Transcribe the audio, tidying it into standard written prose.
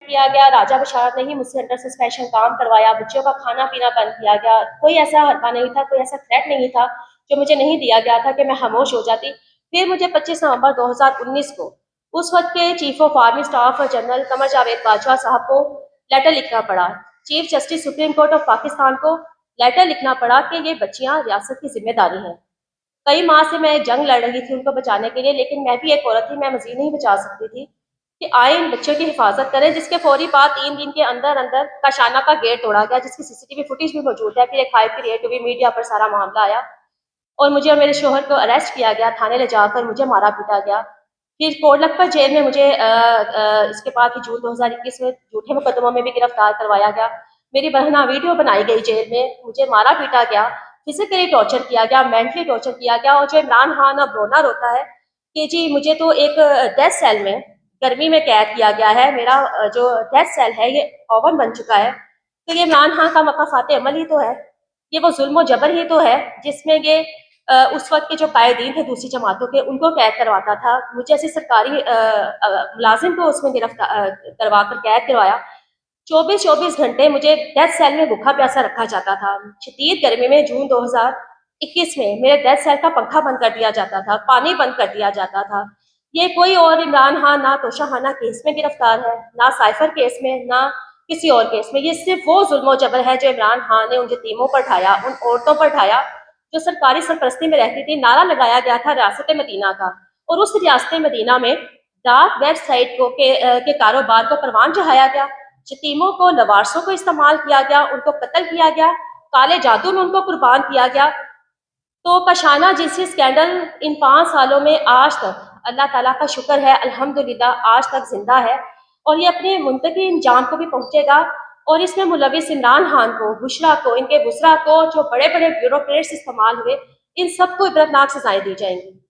किया गया, राजा बशारत ने ही मुझसे अंडर सस्पेंशन काम करवाया, बच्चों का खाना पीना बंद किया गया, कोई ऐसा हरबा नहीं था, कोई ऐसा थ्रेट नहीं था जो मुझे नहीं दिया गया था कि मैं खामोश हो जाती। फिर मुझे 25 नवंबर 2019 को उस वक्त के chief of army staff general Qamar Javed Bajwa साहब को लेटर लिखना पड़ा, chief justice supreme court of Pakistan को लेटर लिखना पड़ा कि ये बच्चियां रियासत की जिम्मेदारी हैं। कई माह से मैं जंग लड़ रही थी उनको बचाने के लिए, लेकिन मैं भी एक औरत थी, मैं मजीद नहीं बचा सकती थी कि आए इन बच्चों की हिफाजत करें। जिसके फौरी बाद 3 दिन के अंदर अंदर काशाना का गेट तोड़ा गया, जिसकी सीसीटीवी फुटेज भी मौजूद है। फिर एक हाई क्रिएट हुई, मीडिया पर सारा मामला आया और मुझे और मेरे शोहर को अरेस्ट किया गया, थाने ले जाकर मुझे मारा पीटा गया। फिर कोट लखपत जेल में मुझे इसके बाद ही जून 2021 में झूठे मुकदमों में भी गिरफ्तार करवाया गया। मेरी बहना वीडियो बनाई गई जेल में, मुझे मारा पीटा गया, फिजिकली टॉर्चर किया गया, मेंटली टॉर्चर किया गया। और जो इमरान खान अब रोना रोता है कि जी मुझे तो एक डेथ सेल में गर्मी में कैद किया गया है, मेरा जो डेथ सेल है ये ओवन बन चुका है, तो ये इमरान खान का मकाफात अमल ही तो है, ये वो जुल्म जबर ही तो है जिसमें ये उस वक्त के जो कायदीन थे दूसरी जमातों के उनको कैद करवाता था। मुझे ऐसे सरकारी मुलाजिम को उसमें गिरफ्तार करवा कर कैद करवाया। 24-24 घंटे मुझे डेथ सेल में भूखा प्यासा रखा जाता था। शदीद गर्मी में जून 2021 में मेरे डेथ सेल का पंखा बंद कर दिया जाता था, पानी बंद कर दिया जाता था। ये कोई और इमरान खान ना तोशाखाना केस में गिरफ्तार है, ना साइफर केस में, ना किसी और केस में। ये सिर्फ वो जुल्म जबर है जो इमरान खान ने उन यतीमों पर ढाया, उन औरतों पर ढाया जो सरकारी सरपरस्ती में रहती थी। नारा लगाया गया था रियासत मदीना का, और उस रियासत मदीना में डार्क वेबसाइट के कारोबार को परवान चढ़ाया गया, यतीमों को, लवारसों को इस्तेमाल किया गया, उनको कत्ल किया गया, काले जादू में उनको कुर्बान किया गया। तो कशाना जिस स्कैंडल इन 5 सालों में आज तक अल्लाह ताला का शुक्र है अल्हम्दुलिल्लाह आज तक जिंदा है, और ये अपने मुंतकी इंजाम को भी पहुंचेगा। और इसमें मुलविस इमरान खान को, बुशरा को, इनके बुसरा को, जो बड़े बड़े ब्यूरोक्रेट्स इस्तेमाल हुए, इन सबको इबरतनाक सजाएं दी जाएंगी।